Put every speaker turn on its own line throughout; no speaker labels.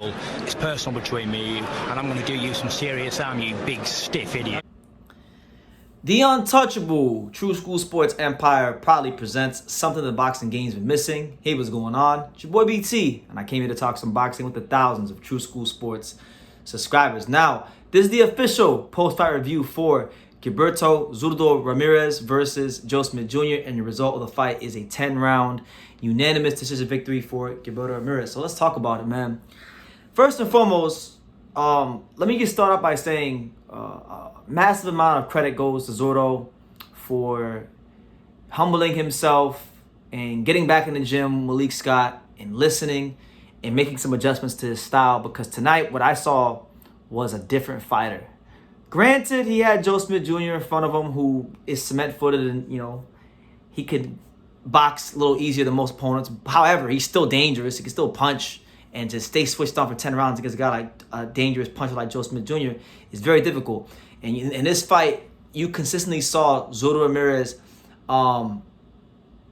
It's personal between me and you, and I'm going to do you some serious harm, you big stiff idiot.
The untouchable True School Sports Empire proudly presents something the boxing game's been missing. Hey, what's going on? It's your boy BT, and I came here to talk some boxing with the thousands of True School Sports subscribers. Now, this is the official post-fight review for Gilberto Zurdo Ramirez versus Joe Smith Jr., and the result of the fight is a 10-round unanimous decision victory for Gilberto Ramirez. So let's talk about it, man. First and foremost, let me get started by saying massive amount of credit goes to Zurdo for humbling himself and getting back in the gym, Malik Scott, and listening and making some adjustments to his style, because tonight what I saw was a different fighter. Granted, he had Joe Smith Jr. in front of him, who is cement-footed and, he could box a little easier than most opponents. However, he's still dangerous. He can still punch, and to stay switched on for 10 rounds against a guy like a dangerous puncher like Joe Smith Jr. is very difficult. And in this fight, you consistently saw Zurdo Ramirez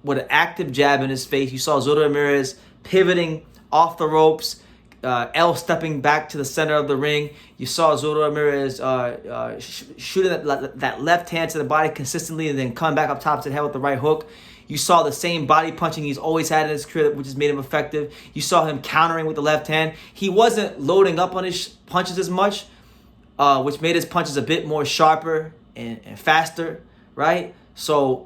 with an active jab in his face. You saw Zurdo Ramirez pivoting off the ropes, L-stepping back to the center of the ring. You saw Zurdo Ramirez shooting that left hand to the body consistently and then come back up top to the head with the right hook. You saw the same body punching he's always had in his career, which has made him effective. You saw him countering with the left hand. He wasn't loading up on his punches as much, which made his punches a bit more sharper and faster, right? So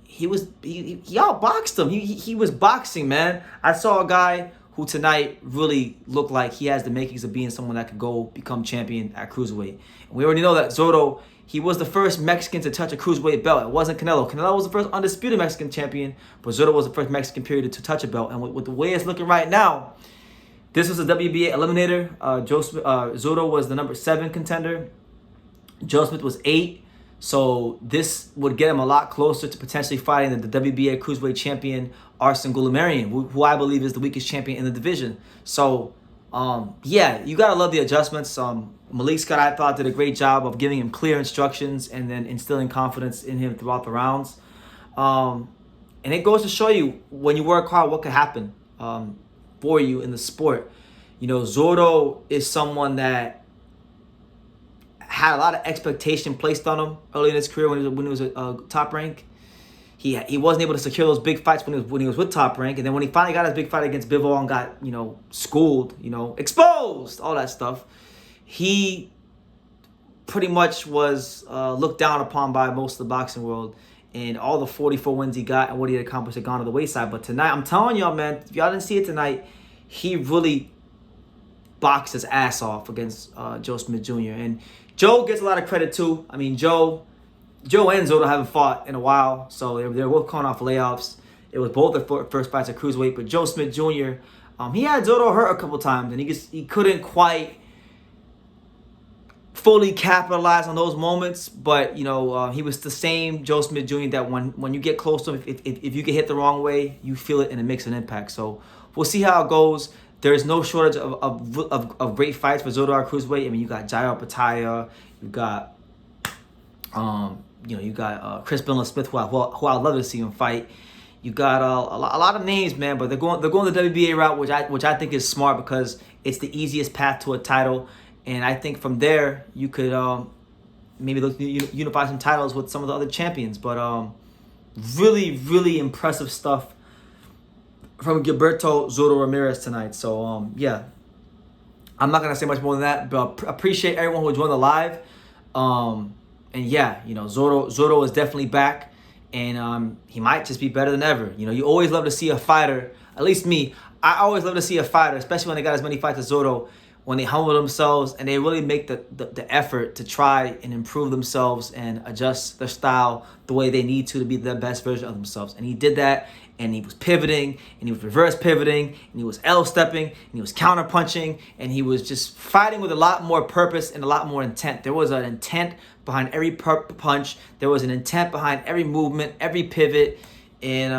he outboxed him. He was boxing, man. I saw a guy who tonight really looked like he has the makings of being someone that could go become champion at Cruiserweight. And we already know that Zurdo, he was the first Mexican to touch a Cruiserweight belt. It wasn't Canelo. Canelo was the first undisputed Mexican champion, but Zurdo was the first Mexican period to touch a belt. And with the way it's looking right now, this was a WBA eliminator. Zurdo was the number 7 contender. Joe Smith was 8. So this would get him a lot closer to potentially fighting the WBA Cruiserweight champion, Arsen Goulamirian, who I believe is the weakest champion in the division. So, yeah, you got to love the adjustments. Malik Scott, I thought, did a great job of giving him clear instructions and then instilling confidence in him throughout the rounds. And it goes to show you, when you work hard, what could happen for you in the sport. Zurdo is someone that had a lot of expectation placed on him early in his career when he was Top Rank. He wasn't able to secure those big fights when he was with Top Rank, and then when he finally got his big fight against Bivol and got schooled, exposed, all that stuff, he pretty much was looked down upon by most of the boxing world, and all the 44 wins he got and what he had accomplished had gone to the wayside. But tonight, I'm telling y'all, man, if y'all didn't see it tonight, he really boxed his ass off against Joe Smith Jr. And Joe gets a lot of credit too. I mean, Joe and Zurdo haven't fought in a while, so they're both coming off layoffs. It was both their first fights at Cruiserweight, but Joe Smith Jr., he had Zurdo hurt a couple times, and he couldn't quite fully capitalize on those moments. But he was the same Joe Smith Jr. that when you get close to him, if you get hit the wrong way, you feel it and it makes an impact. So we'll see how it goes. There's no shortage of great fights for Zurdo at Cruiserweight. I mean, you got Jairo Pataya, you got Chris Smith, who I'd love to see him fight. You got a lot of names, man, but they're going the WBA route, which I think is smart, because it's the easiest path to a title. And I think from there you could maybe look to unify some titles with some of the other champions. But really, really impressive stuff from Gilberto Zurdo Ramirez tonight. So, yeah. I'm not going to say much more than that, but appreciate everyone who joined the live. And, yeah, Zurdo is definitely back, and he might just be better than ever. You always love to see a fighter, at least me, I always love to see a fighter, especially when they got as many fights as Zurdo, when they humble themselves and they really make the effort to try and improve themselves and adjust their style the way they need to be the best version of themselves. And he did that, and he was pivoting, and he was reverse pivoting, and he was L-stepping, and he was counter punching, and he was just fighting with a lot more purpose and a lot more intent. There was an intent behind every punch. There was an intent behind every movement, every pivot. And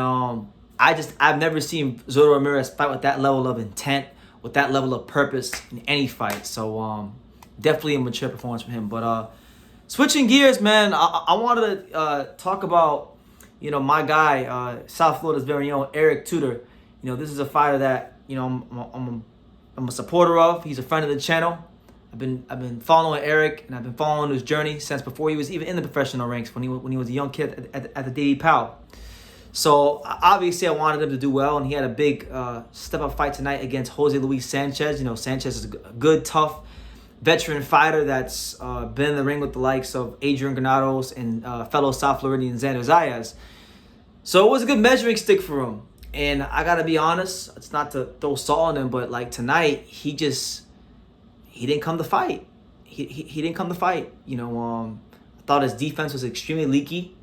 I've never seen Zurdo Ramirez fight with that level of intent, with that level of purpose in any fight. So definitely a mature performance from him. But switching gears, man, I wanted to talk about my guy, South Florida's very own Eric Tudor. This is a fighter that I'm I'm a supporter of. He's a friend of the channel. I've been following Eric, and I've been following his journey since before he was even in the professional ranks, when he was a young kid at the Davey Powell. So obviously I wanted him to do well, and he had a big step-up fight tonight against Jose Luis Sanchez. You know, Sanchez is a good, tough veteran fighter that's been in the ring with the likes of Adrian Granados and fellow South Floridian Xander Zayas. So it was a good measuring stick for him. And I gotta be honest, it's not to throw salt on him, but like tonight, he didn't come to fight. He didn't come to fight. You know, I thought his defense was extremely leaky.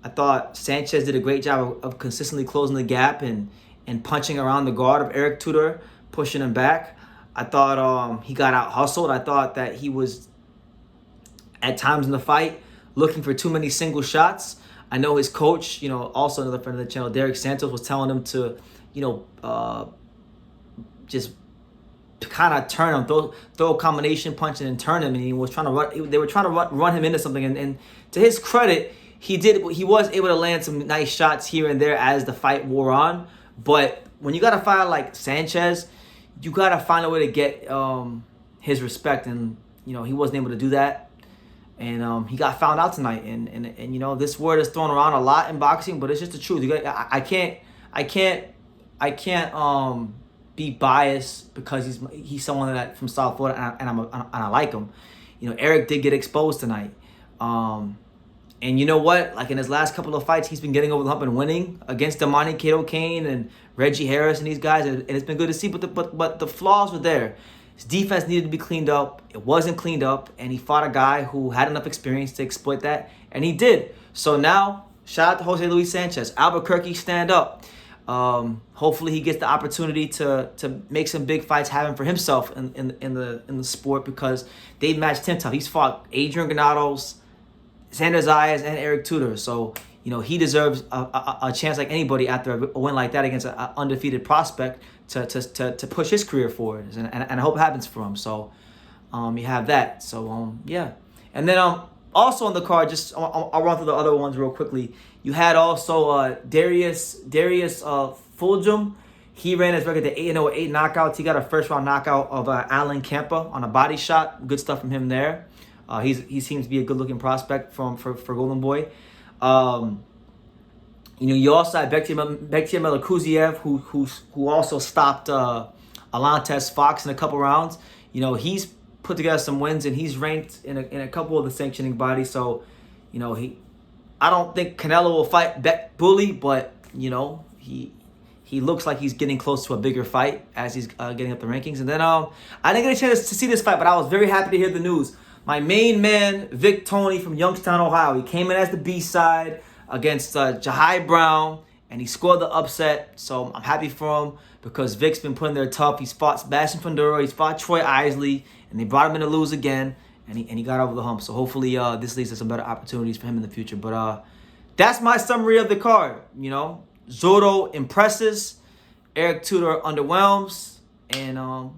I thought Sanchez did a great job of consistently closing the gap and punching around the guard of Eric Tudor, pushing him back. I thought he got out hustled. I thought that he was, at times in the fight, looking for too many single shots. I know his coach, you know, also another friend of the channel, Derek Santos, was telling him to, you know, just kind of turn him, throw a combination punch and then turn him. And he was trying to run. They were trying to run him into something. And to his credit, he was able to land some nice shots here and there as the fight wore on. But when you got a fighter like Sanchez, you got to find a way to get his respect. And, you know, he wasn't able to do that. And he got found out tonight. And you know, this word is thrown around a lot in boxing, but it's just the truth. I can't be biased because he's someone that from South Florida, and I like him. You know, Eric did get exposed tonight. And you know what? Like in his last couple of fights, he's been getting over the hump and winning against Damani Kato Kane and Reggie Harris and these guys, and it's been good to see. But the flaws were there. His defense needed to be cleaned up. It wasn't cleaned up, and he fought a guy who had enough experience to exploit that, and he did. So now, shout out to Jose Luis Sanchez. Albuquerque, stand up. Hopefully he gets the opportunity to make some big fights happen for himself in the sport, because they matched him tough. He's fought Adrian Granados, Xander Zayas, and Eric Tudor. So, you know, he deserves a chance like anybody after a win like that against an undefeated prospect to push his career forward. And I hope it happens for him. So you have that. So, yeah. And then also on the card, just I'll run through the other ones real quickly. You had also Darius Fulgham. He ran his record to 8-0 with 8 knockouts. He got a first-round knockout of Alan Campa on a body shot. Good stuff from him there. He seems to be a good-looking prospect for Golden Boy. You know, you also had Bektir Melikuziev, who also stopped Alantes Fox in a couple rounds. You know, he's put together some wins, and he's ranked in a couple of the sanctioning bodies. So, you know, I don't think Canelo will fight Bully, but, you know, he looks like he's getting close to a bigger fight as he's getting up the rankings. And then I didn't get a chance to see this fight, but I was very happy to hear the news. My main man, Vic Toney from Youngstown, Ohio. He came in as the B-side against Jahai Brown, and he scored the upset. So I'm happy for him because Vic's been putting there tough. He's fought Sebastian Fundora, he's fought Troy Isley, and they brought him in to lose again, and he got over the hump. So hopefully this leads to some better opportunities for him in the future. But that's my summary of the card. You know, Zurdo impresses, Eric Tudor underwhelms, and the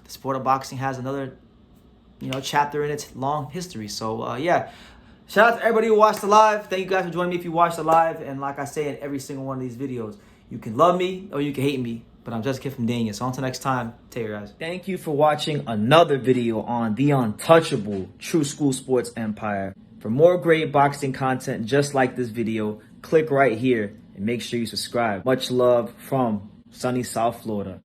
sport of boxing has another, you know, chapter in its long history. So yeah, shout out to everybody who watched the live. Thank you guys for joining me if you watched the live. And like I say in every single one of these videos, you can love me or you can hate me, but I'm just a kid from Dania. So until next time, take care, guys. Thank you for watching another video on the untouchable True School Sports Empire. For more great boxing content just like this video, click right here and make sure you subscribe. Much love from sunny South Florida.